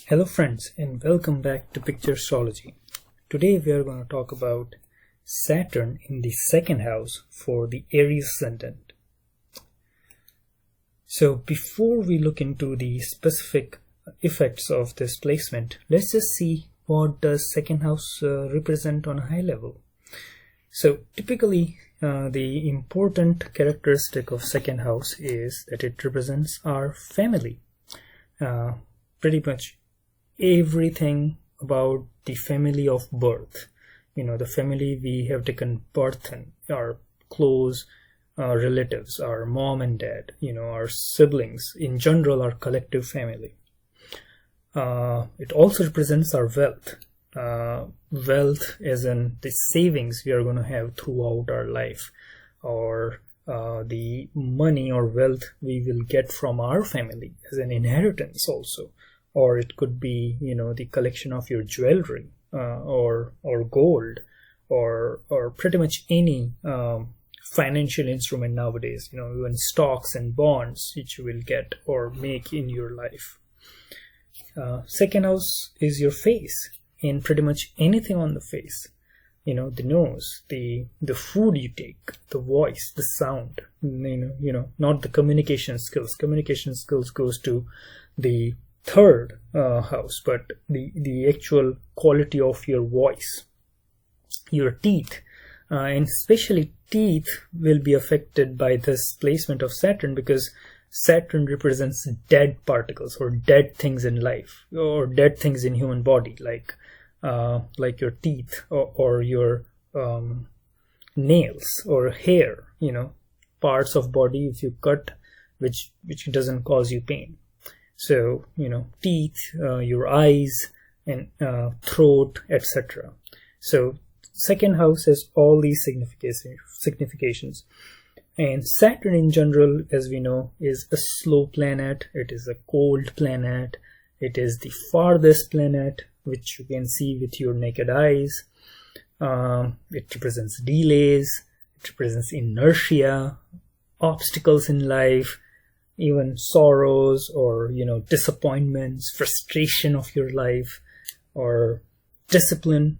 Hello friends, and welcome back to Picture Astrology. Today we are going to talk about Saturn in the second house for the Aries Ascendant. So before we look into the specific effects of this placement, let's just see what does second house represent on a high level. So typically the important characteristic of second house is that it represents our family. Pretty much everything about the family of birth, the family we have taken birth in, our close relatives, our mom and dad, our siblings, in general our collective family. It also represents our wealth, as in the savings we are going to have throughout our life, or the money or wealth we will get from our family as an inheritance also. Or it could be, the collection of your jewelry, or gold, or pretty much any financial instrument nowadays. Even stocks and bonds which you will get or make in your life. Second house is your face, and pretty much anything on the face. The nose, the food you take, the voice, the sound. Not the communication skills. Communication skills goes to the third house, but the actual quality of your voice, your teeth, and especially teeth will be affected by this placement of Saturn, because Saturn represents dead particles or dead things in life, or dead things in human body, like your teeth or your nails or hair, parts of body if you cut which doesn't cause you pain. So, teeth, your eyes, and throat, etc. So, second house has all these significations. And Saturn in general, as we know, is a slow planet. It is a cold planet. It is the farthest planet, which you can see with your naked eyes. It represents delays. It represents inertia, obstacles in life, even sorrows, or disappointments, frustration of your life, or discipline,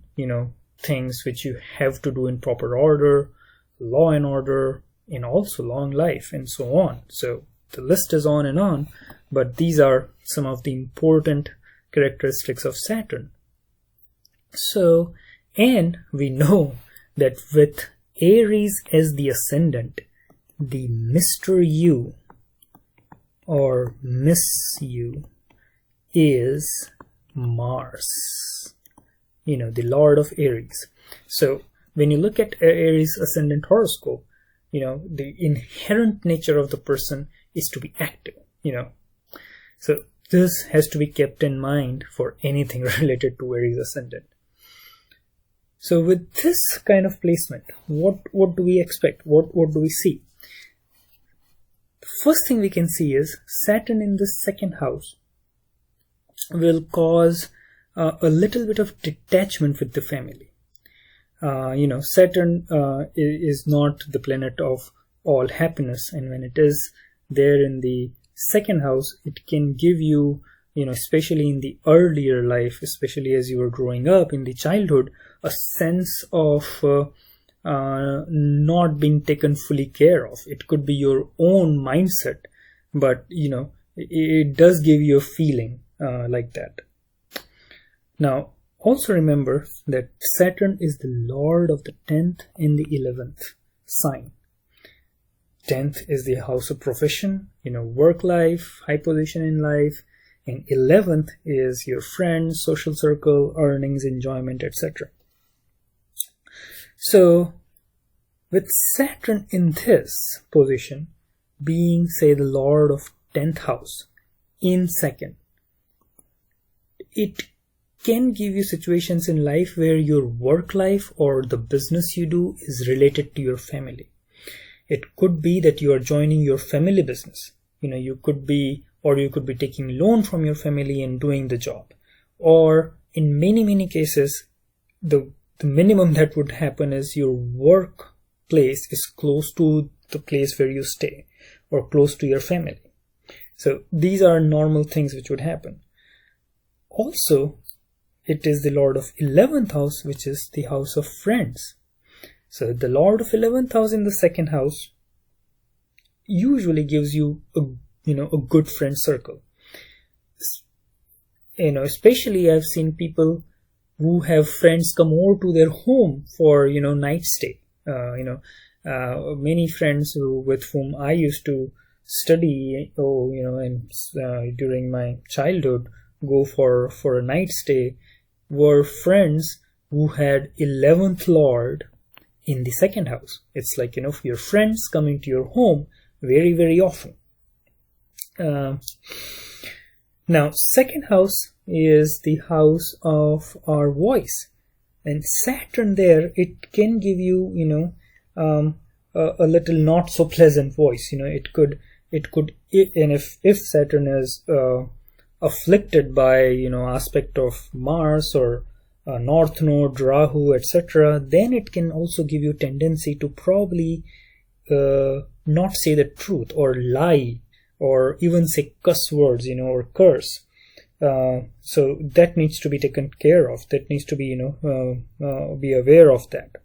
things which you have to do in proper order, law and order, and also long life, and so on. So the list is on and on, but these are some of the important characteristics of Saturn. So, and we know that with Aries as the ascendant, the Mr. You or Miss You is Mars, the Lord of Aries. So when you look at Aries Ascendant horoscope, the inherent nature of the person is to be active, So this has to be kept in mind for anything related to Aries Ascendant. So with this kind of placement, what do we expect? What do we see? First thing we can see is Saturn in the second house will cause a little bit of detachment with the family. Saturn is not the planet of all happiness, and when it is there in the second house, it can give you, especially in the earlier life, especially as you were growing up in the childhood, a sense of not being taken fully care of. It could be your own mindset, but it does give you a feeling like that. Now also remember that Saturn is the Lord of the 10th and the 11th sign. 10th is the house of profession, work life, high position in life, and 11th is your friends, social circle, earnings, enjoyment, etc. So, with Saturn in this position, being, say, the Lord of 10th house in second, it can give you situations in life where your work life or the business you do is related to your family. It could be that you are joining your family business. You could be taking loan from your family and doing the job. Or in many cases, the minimum that would happen is your workplace is close to the place where you stay or close to your family. So these are normal things which would happen. Also, it is the lord of 11th house, which is the house of friends. So the lord of 11th house in the second house usually gives you a good friend circle. Especially I've seen people who have friends come over to their home for night stay. Many friends with whom I used to study, and during my childhood go for a night stay, were friends who had 11th lord in the second house. It's like your friends coming to your home very, very often. Now, second house is the house of our voice, and Saturn there, it can give you a little not so pleasant voice. It could, and if Saturn is afflicted by aspect of Mars or North Node, Rahu, etc., then it can also give you tendency to probably not say the truth or lie, or even say cuss words, or curse. So that needs to be taken care of. That needs to be, be aware of that.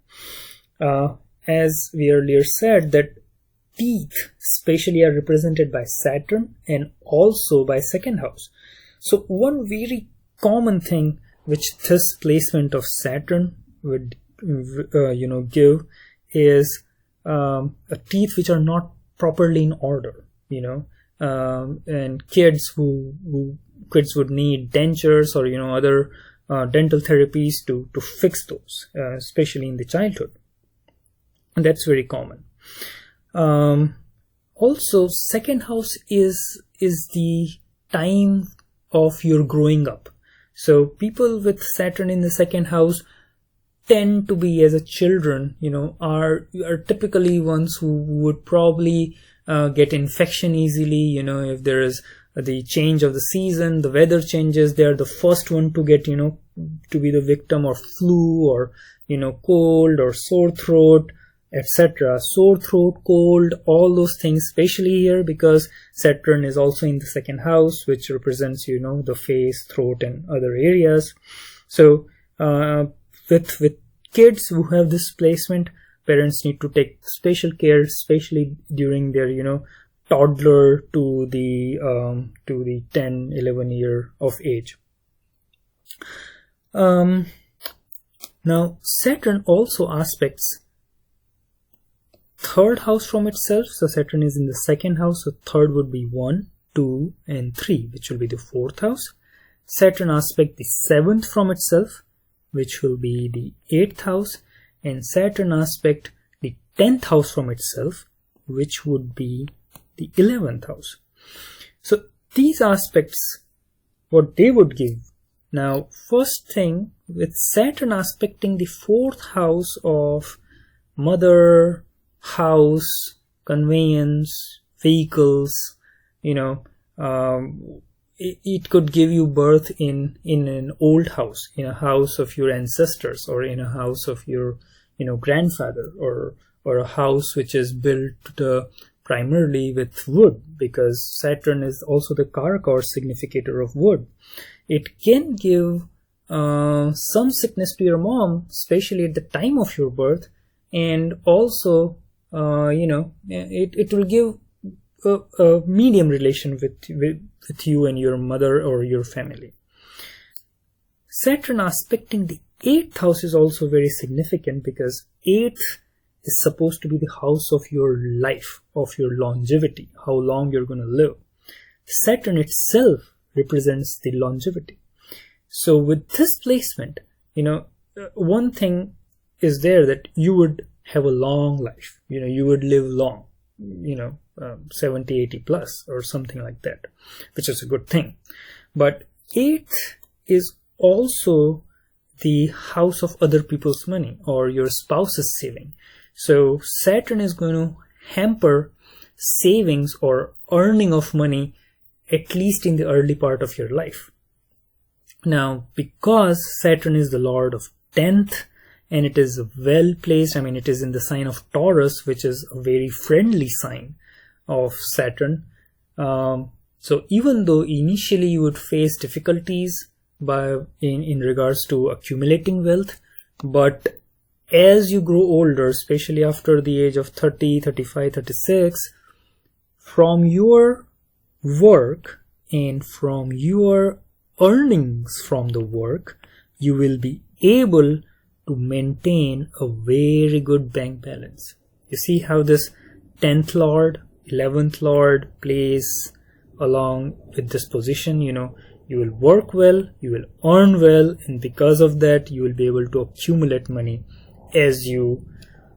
As we earlier said, that teeth especially are represented by Saturn and also by second house. So one very common thing which this placement of Saturn would, give is teeth which are not properly in order, and kids kids would need dentures or other dental therapies to fix those, especially in the childhood, and that's very common. Also, second house is the time of your growing up. So people with Saturn in the second house tend to be, as a children, are typically ones who would probably get infection easily. If there is the change of the season, the weather changes, they are the first one to get, to be the victim of flu or, cold or sore throat, etc. Sore throat, cold, all those things, especially here because Saturn is also in the second house, which represents, the face, throat, and other areas. So, with kids who have this placement, parents need to take special care, especially during their, toddler to the 10, 11 year of age. Now, Saturn also aspects third house from itself. So Saturn is in the second house, so third would be 1, 2, and 3, which will be the fourth house. Saturn aspect the seventh from itself, which will be the 8th house, and Saturn aspect the 10th house from itself, which would be the 11th house. So these aspects, what they would give. Now, first thing, with Saturn aspecting the 4th house of mother, house, conveyance, vehicles, it could give you birth in an old house, in a house of your ancestors, or in a house of your grandfather, or a house which is built primarily with wood, because Saturn is also the karaka or significator of wood. It can give some sickness to your mom, especially at the time of your birth, and also it will give a medium relation with you and your mother or your family. Saturn aspecting the 8th house is also very significant, because 8th is supposed to be the house of your life, of your longevity, how long you're going to live. Saturn itself represents the longevity. So with this placement, one thing is there, that you would have a long life, you would live long, 70, 80 plus or something like that, which is a good thing. But 8th is also the house of other people's money or your spouse's saving. So Saturn is going to hamper savings or earning of money, at least in the early part of your life. Now, because Saturn is the lord of 10th, and it is well placed, it is in the sign of Taurus, which is a very friendly sign of Saturn. So even though initially you would face difficulties in regards to accumulating wealth. But as you grow older, especially after the age of 30, 35, 36, from your work and from your earnings from the work, you will be able to maintain a very good bank balance. You see how this 10th lord, 11th lord plays along with this position. You know, you will work well, you will earn well, and because of that you will be able to accumulate money as you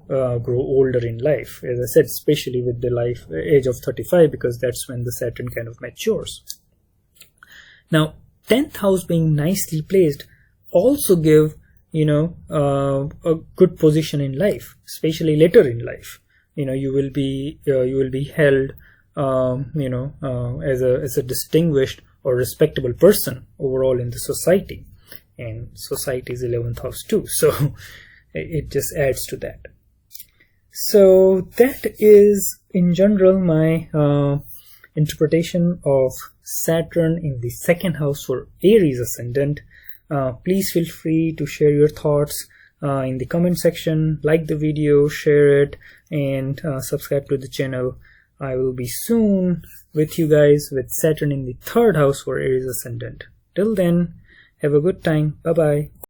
grow older in life. As I said, especially with the age of 35, because that's when the Saturn kind of matures. Now 10th house being nicely placed also give, you know, a good position in life, especially later in life. You know, you will be held you know, as a distinguished or respectable person overall in the society, and society is 11th house too, so it just adds to that. So that is in general my interpretation of Saturn in the 2nd house for Aries Ascendant. Please feel free to share your thoughts in the comment section, like the video, share it, and subscribe to the channel. I will be soon with you guys with Saturn in the 3rd house for Aries Ascendant. Till then, have a good time. Bye bye.